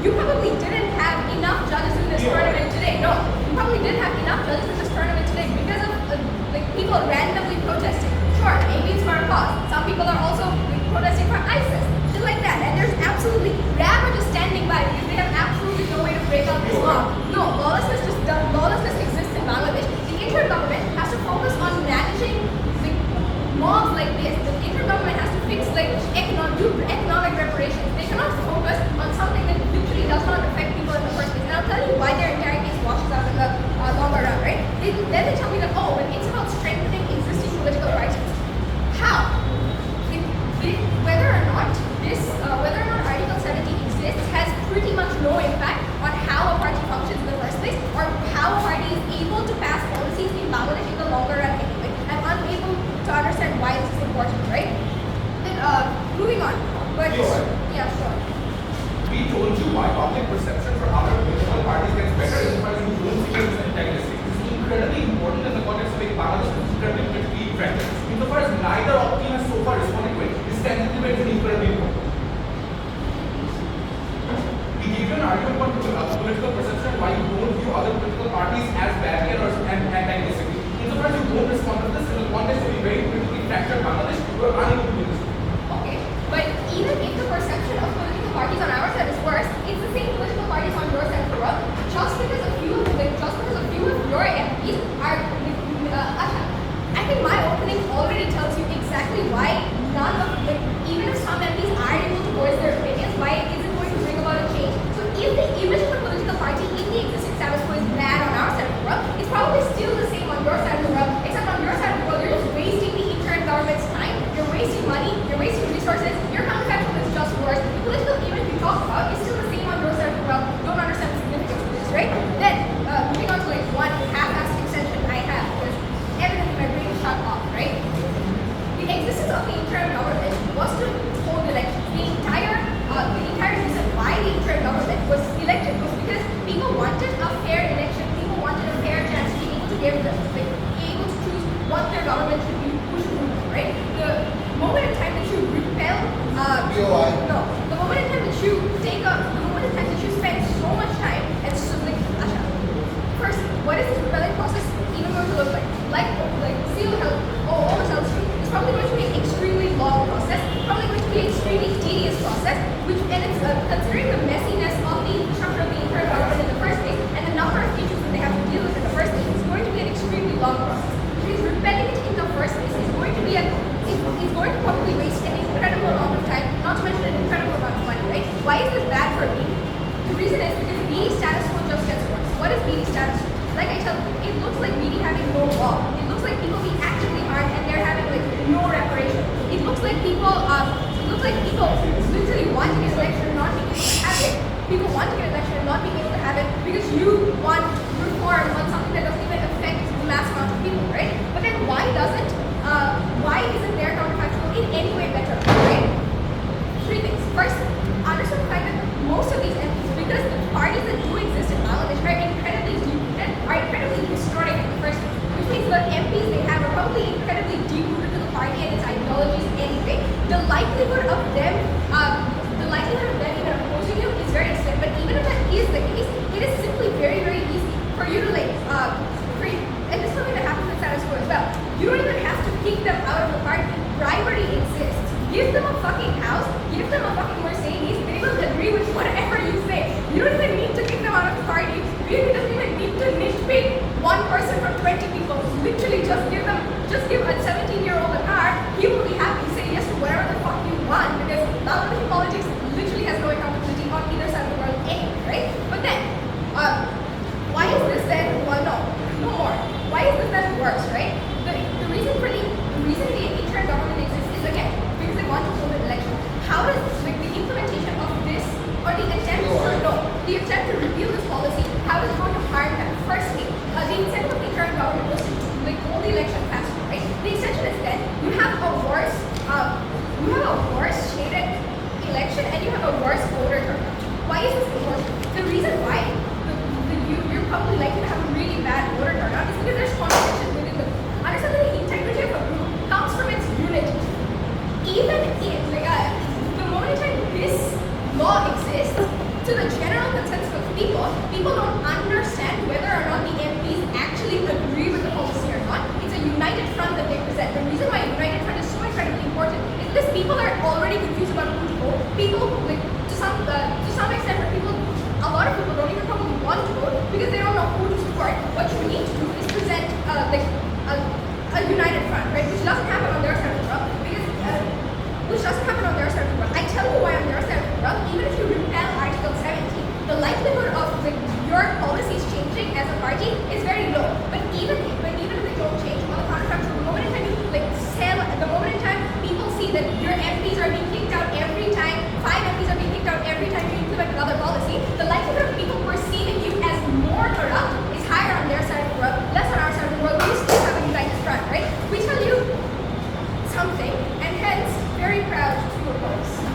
You probably didn't have enough judges in this tournament today. No, you probably didn't have enough judges in this tournament today because of like people randomly protesting. Sure, maybe it's for a cause. Some people are also protesting for ISIS, shit like that. And there's absolutely RAB are just standing by because they have absolutely no way to break out this law. No, lawlessness exists in Bangladesh. The interim government has to focus on managing mobs like this. The interim government has to fix economic reparations. They cannot focus on something that literally does not affect people in the first place. And I'll tell you why their entire case washes out in the longer run, right? Then they tell me that, oh, when it's about strengthening existing political parties. How? Whether or not Article 70 exists has pretty much no impact on how a party functions in the first place or how a party is able to pass policies in Bangladesh in the longer run anyway. I'm unable to understand why this is important, right? Then, moving on. But, yeah, sure. We told you why public perception for other political parties gets better as far as you don't see it in integrity. This is incredibly important in the context of making Bangladesh incredibly politically effective. Insofar as neither of the team has so far responded to it, this technical debate is incredibly important. We gave you an argument about political perception why you don't view other political parties as barrier or antagonistic. Insofar as you don't respond to this in the context of a very politically fractured Bangladesh, you are unable to do this. Okay, but even if the perception of political parties on our side is worse, it's the same political parties on your side for us. Just because a few of your MPs are I think my opening already tells you exactly why even if some MPs are able to voice their opinions, why it isn't going to bring about a change. So if the image of the political party in the existing status quo is bad on our side of the world, it's probably still the same on your side of the world, except on your side of the world, you're just wasting the interim government's time, you're wasting money, you're wasting resources, your counterfactual is just worse. The political image we talk about is still the same on your side of the world. Don't understand the significance of this, right? Then, moving on to one half-assed extension I have, because evidently my brain is shut off, right? The existence of the interim government was to hold elections. The entire reason why the interim government was elected was because people wanted a fair election. People wanted a fair chance to be able to choose what their government should be pushed through, right? The moment in time that you repel, the moment in time that you spend so much time and so first, what is this rebellion process even going to look like? Like seal help, almost else it's probably going to be an extremely long process, probably going to be an extremely tedious process, and it's considering the messiness of the structure of the interim government in the first place and the number of issues that they have to deal with in the first place, it's going to be an extremely long process. Which means repelling it in the first place is going to be it's going to probably waste an incredible amount of time, not to mention an incredible amount of money, right? Why is this bad for me? The reason is because BD status quo just gets worse. What is BD status quo? Like I tell you, it looks like BD having no law. It looks like people being actively harmed and they're having no reparation. It looks like people literally want to get an election and not being able to have it. People want to get an election and not being able to have it because you want reform on something that doesn't even affect the mass amount of people, right? But then why isn't their counterfactual in any way better, right? Three things. First, understand the fact that most of these MPs, because the parties that do exist in Bangladesh are incredibly historic in the first place, which means the MPs they have are probably incredibly deep-rooted to the party and its ideologies anyway. The likelihood of them even opposing you is very slim. But even if that is the case, it is simply very, very easy for you to and this is something that happens in status quo as well. You don't even have to kick them out of the party. Bribery exists. Give them a fucking house, give them a fucking Mercedes, they will agree with whatever you say. You don't even need to kick them out of the party. You don't even need to nitpick one person from 20 people. Literally just give a 17-year-old a car, he will be happy to say yes to whatever the fuck you want because Bangladeshi politics literally has no accountability on either side of the world anyway, right? But then, why is this then, no more. Why is this then worse, right? The reason the interim government exists is again, because they want to hold an election. How does the implementation of this or the attempt to repeal this policy, how is it going to harm them? Firstly, the intent of the interim government was to hold the election faster, right? The extension is then you have a worse shaded election and you have a worse voter turnout. Why is this important? The reason why you're probably likely to have a really bad voter turnout is because there's contradiction within the understand that the integrity of a group comes from its unity. Even in the moment in time this law exists, to the general people don't understand whether or not the MPs actually agree with the policy or not. It's a united front that they present. The reason why a united front is so incredibly important is because people are already confused about who to vote. People, like, to some extent, a lot of people don't even probably want to vote because they don't know who to support. What you need to do is present a united front, right? Which doesn't happen on their side of the world I tell you why on their side of the world, even if you repeal Article 70, the likelihood of your policies changing as a party is very low. But even if they don't change, on the contrary, the moment in time people see that your MPs are being kicked out every time, 5 MPs are being kicked out every time you implement another policy, the likelihood of people perceiving you as more corrupt is higher on their side of the world, less on our side of the world. We still have a united front, right? We tell you something, and hence very proud to oppose.